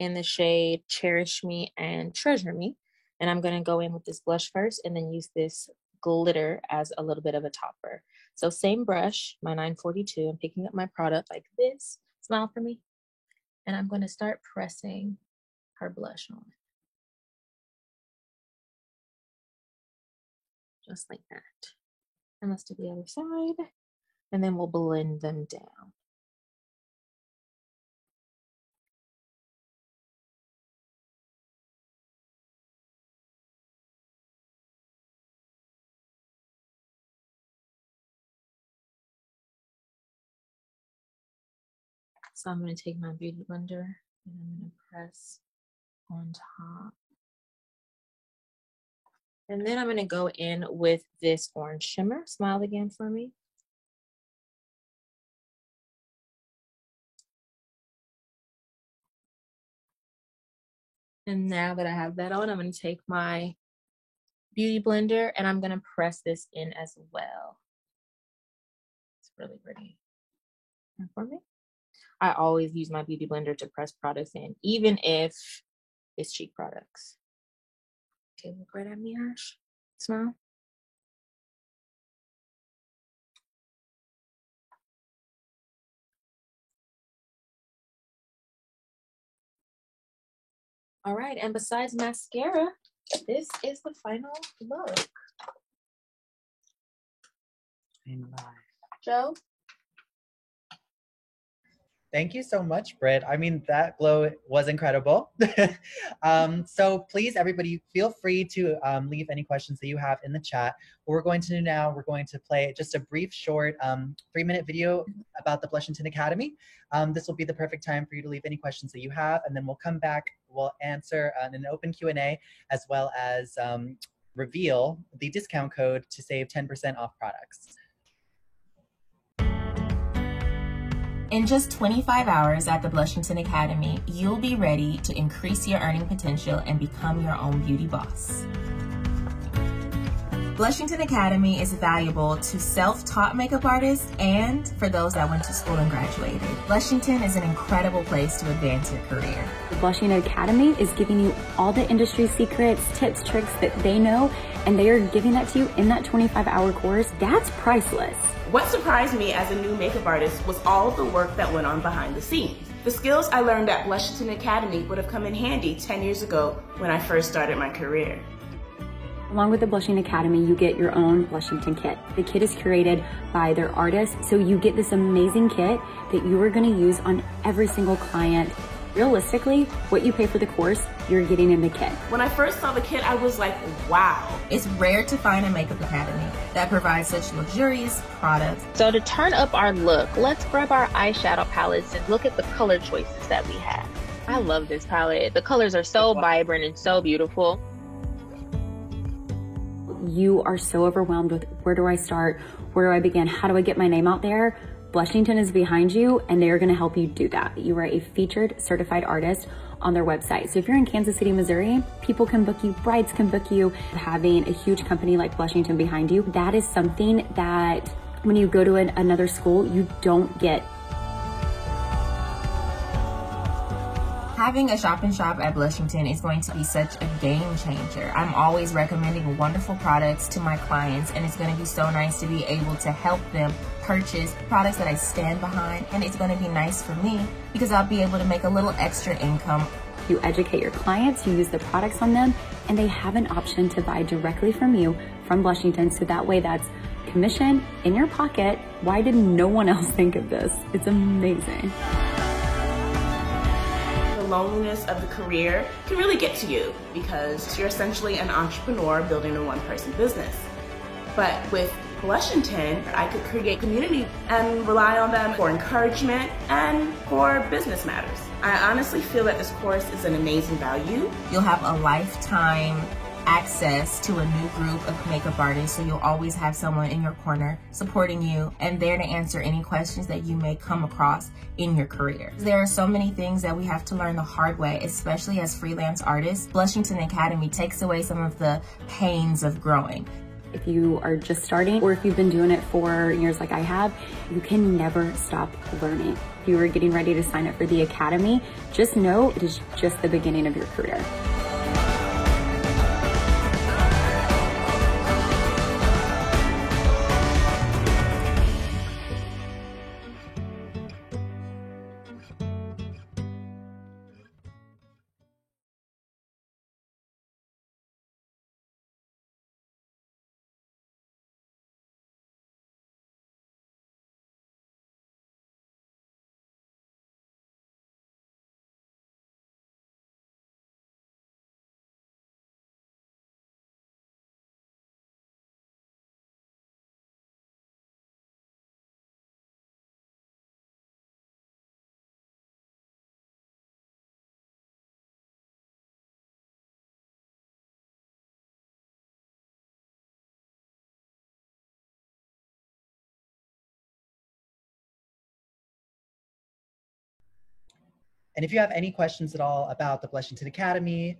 in the shade Cherish Me and Treasure Me. And I'm going to go in with this blush first and then use this glitter as a little bit of a topper. So same brush, my 942. I'm picking up my product like this. Smile for me. And I'm going to start pressing her blush on. Just like that. And let's do the other side. And then we'll blend them down. So I'm going to take my beauty blender and I'm going to press on top. And then I'm going to go in with this orange shimmer. Smile again for me. And now that I have that on, I'm going to take my beauty blender and I'm going to press this in as well. It's really pretty. And for me, I always use my beauty blender to press products in, even if it's cheap products. Okay, look right at me, Ash. Smile. All right, and besides mascara, this is the final look. Joe? Thank you so much, Britt. I mean, that glow was incredible. So please, everybody, feel free to leave any questions that you have in the chat. What we're going to do now, we're going to play just a brief, short 3-minute video about the Blushington Academy. This will be the perfect time for you to leave any questions that you have, and then we'll come back, we'll answer in an open Q&A, as well as reveal the discount code to save 10% off products. In just 25 hours at the Blushington Academy, you'll be ready to increase your earning potential and become your own beauty boss. Blushington Academy is valuable to self-taught makeup artists and for those that went to school and graduated. Blushington is an incredible place to advance your career. The Blushington Academy is giving you all the industry secrets, tips, tricks that they know, and they are giving that to you in that 25-hour course. That's priceless. What surprised me as a new makeup artist was all of the work that went on behind the scenes. The skills I learned at Blushington Academy would have come in handy 10 years ago when I first started my career. Along with the Blushing Academy, you get your own Blushington kit. The kit is curated by their artists, so you get this amazing kit that you are going to use on every single client. Realistically, what you pay for the course, you're getting in the kit. When I first saw the kit, I was like, wow. It's rare to find a makeup academy that provides such luxurious products. So to turn up our look, let's grab our eyeshadow palettes and look at the color choices that we have. I love this palette. The colors are so vibrant and so beautiful. You are so overwhelmed with where do I start? Where do I begin? How do I get my name out there? Blushington is behind you and they are going to help you do that. You are a featured certified artist on their website. So if you're in Kansas City, Missouri, people can book you, brides can book you. Having a huge company like Blushington behind you, that is something that when you go to another school, you don't get. Having a shop-in-shop at Blushington is going to be such a game changer. I'm always recommending wonderful products to my clients, and it's going to be so nice to be able to help them purchase products that I stand behind, and it's going to be nice for me because I'll be able to make a little extra income. You educate your clients, you use the products on them, and they have an option to buy directly from you, from Blushington, so that way that's commission in your pocket. Why did no one else think of this? It's amazing. Loneliness of the career can really get to you because you're essentially an entrepreneur building a one-person business. But with Blushington, I could create community and rely on them for encouragement and for business matters. I honestly feel that this course is an amazing value. You'll have a lifetime access to a new group of makeup artists, so you'll always have someone in your corner supporting you and there to answer any questions that you may come across in your career. There are so many things that we have to learn the hard way, especially as freelance artists. Blushington Academy takes away some of the pains of growing. If you are just starting or if you've been doing it for years like I have, you can never stop learning. If you are getting ready to sign up for the Academy, just know it is just the beginning of your career. And if you have any questions at all about the Blushington Academy,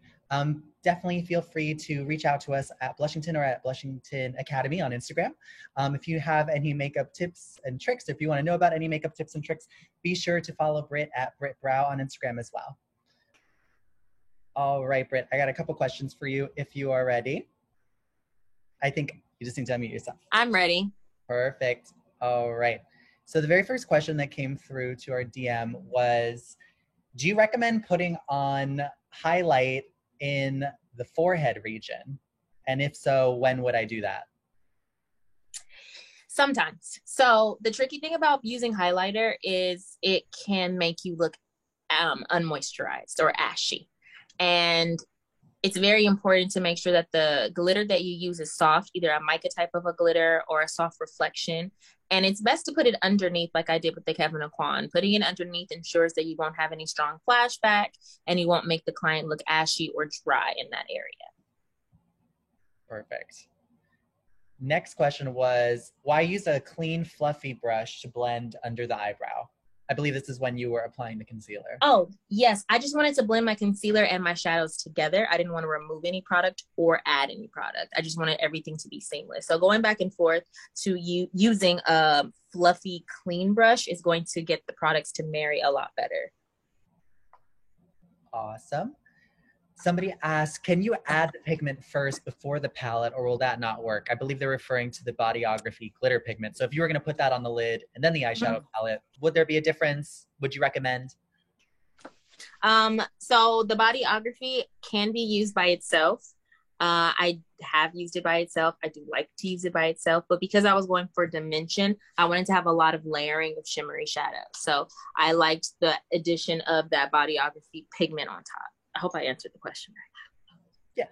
definitely feel free to reach out to us at Blushington or at Blushington Academy on Instagram. If you have any makeup tips and tricks, if you want to know about any makeup tips and tricks, be sure to follow Britt at Britt Brow on Instagram as well. All right, Britt, I got a couple questions for you if you are ready. I think you just need to unmute yourself. I'm ready. Perfect. All right. So the very first question that came through to our DM was, do you recommend putting on highlight in the forehead region? And if so, when would I do that? Sometimes. So the tricky thing about using highlighter is it can make you look unmoisturized or ashy. And it's very important to make sure that the glitter that you use is soft, either a mica type of a glitter or a soft reflection. And it's best to put it underneath, like I did with the Kevyn Aucoin. Putting it underneath ensures that you won't have any strong flashback and you won't make the client look ashy or dry in that area. Perfect. Next question was, why use a clean, fluffy brush to blend under the eyebrow? I believe this is when you were applying the concealer. Oh, yes. I just wanted to blend my concealer and my shadows together. I didn't want to remove any product or add any product. I just wanted everything to be seamless. So going back and forth to using a fluffy, clean brush is going to get the products to marry a lot better. Awesome. Somebody asked, can you add the pigment first before the palette, or will that not work? I believe they're referring to the Bodyography glitter pigment. So if you were going to put that on the lid and then the eyeshadow palette, would there be a difference? Would you recommend? So the Bodyography can be used by itself. I have used it by itself. I do like to use it by itself, but because I was going for dimension, I wanted to have a lot of layering of shimmery shadows. So I liked the addition of that Bodyography pigment on top. I hope I answered the question right.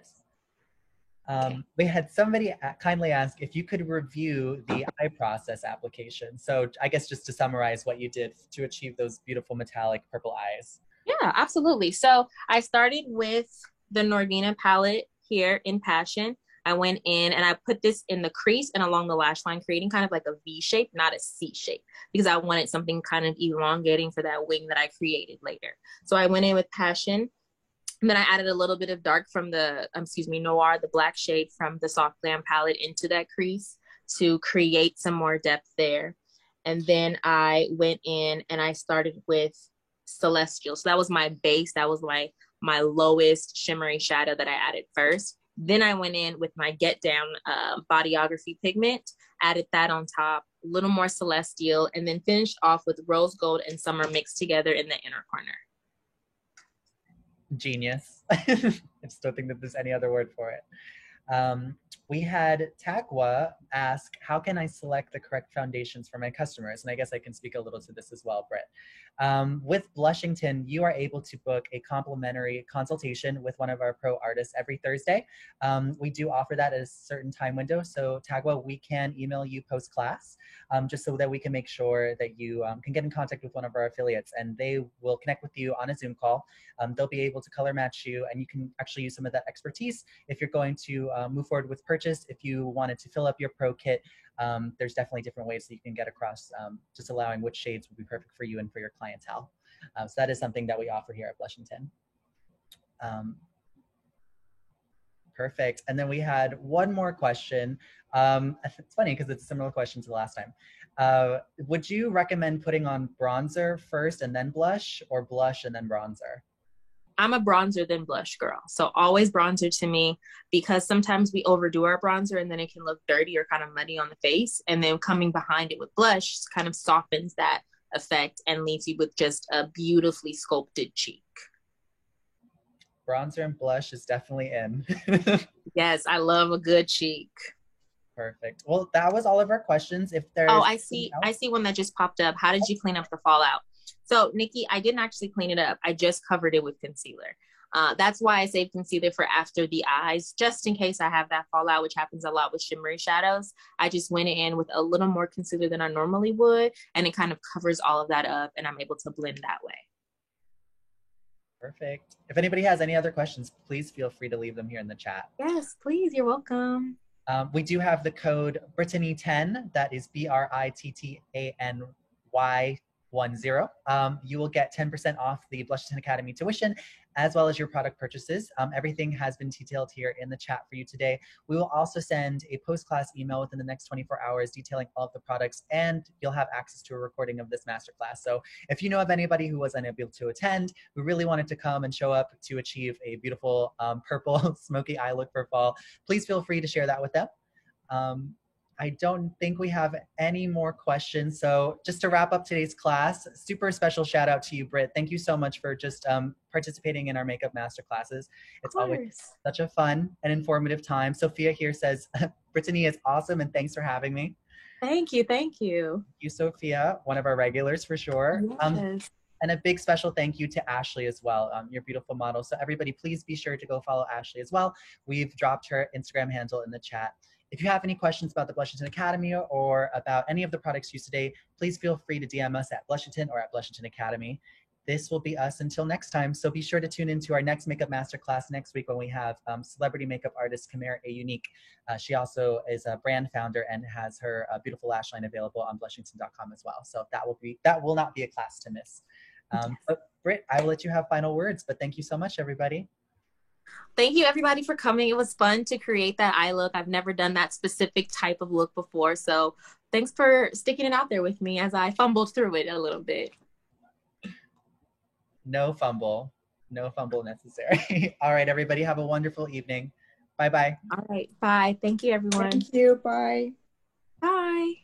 Yes. We had somebody kindly ask if you could review the eye process application. So I guess just to summarize what you did to achieve those beautiful metallic purple eyes. Yeah, absolutely. So I started with the Norvina palette here in Passion. I went in and I put this in the crease and along the lash line, creating kind of like a V shape, not a C shape, because I wanted something kind of elongating for that wing that I created later. So I went in with Passion. And then I added a little bit of dark from the, Noir, the black shade from the Soft Glam palette into that crease to create some more depth there. And then I went in and I started with Celestial. So that was my base. That was my lowest shimmery shadow that I added first. Then I went in with my Get Down Bodyography pigment, added that on top, a little more Celestial, and then finished off with Rose Gold and Summer mixed together in the inner corner. Genius. I just don't think that there's any other word for it. We had Tagwa ask, how can I select the correct foundations for my customers? And I guess I can speak a little to this as well, Britt. With Blushington, you are able to book a complimentary consultation with one of our pro artists every Thursday. We do offer that at a certain time window. So Tagwa, we can email you post-class just so that we can make sure that you can get in contact with one of our affiliates, and they will connect with you on a Zoom call. They'll be able to color match you, and you can actually use some of that expertise if you're going to move forward with purchase. If you wanted to fill up your pro kit, there's definitely different ways that you can get across, just allowing which shades would be perfect for you and for your clientele. So that is something that we offer here at Blushington. Perfect. And then we had one more question. It's funny because it's a similar question to the last time. Would you recommend putting on bronzer first and then blush, or blush and then bronzer? I'm a bronzer then blush girl. So always bronzer to me, because sometimes we overdo our bronzer and then it can look dirty or kind of muddy on the face. And then coming behind it with blush kind of softens that effect and leaves you with just a beautifully sculpted cheek. Bronzer and blush is definitely in. Yes, I love a good cheek. Perfect. Well, that was all of our questions. If there's I see one that just popped up. How did you clean up the fallout? So Nikki, I didn't actually clean it up. I just covered it with concealer. That's why I saved concealer for after the eyes, just in case I have that fallout, which happens a lot with shimmery shadows. I just went in with a little more concealer than I normally would, and it kind of covers all of that up, and I'm able to blend that way. Perfect. If anybody has any other questions, please feel free to leave them here in the chat. Yes, please. You're welcome. We do have the code Brittany10. That is BRITTANY you will get 10% off the Blushington Academy tuition, as well as your product purchases. Everything has been detailed here in the chat for you today. We will also send a post-class email within the next 24 hours detailing all of the products, and you'll have access to a recording of this masterclass. So if you know of anybody who was unable to attend, who really wanted to come and show up to achieve a beautiful purple smoky eye look for fall, please feel free to share that with them. I don't think we have any more questions. So just to wrap up today's class, super special shout out to you, Britt. Thank you so much for just participating in our makeup master classes. It's always such a fun and informative time. Sophia here says, Brittany is awesome and thanks for having me. Thank you. Thank you. Thank you, Sophia, one of our regulars for sure. Yes. And a big special thank you to Ashley as well, your beautiful model. So everybody, please be sure to go follow Ashley as well. We've dropped her Instagram handle in the chat. If you have any questions about the Blushington Academy or about any of the products used today, please feel free to DM us at Blushington or at Blushington Academy. This will be us until next time. So be sure to tune into our next makeup masterclass next week when we have celebrity makeup artist Camara A. Unique. She also is a brand founder and has her beautiful lash line available on blushington.com as well. So that will not be a class to miss. But Britt, I will let you have final words, but thank you so much, everybody. Thank you, everybody, for coming. It was fun to create that eye look. I've never done that specific type of look before. So thanks for sticking it out there with me as I fumbled through it a little bit. No fumble necessary. All right, everybody, have a wonderful evening. Bye-bye. All right, bye. Thank you, everyone. Thank you. Bye. Bye.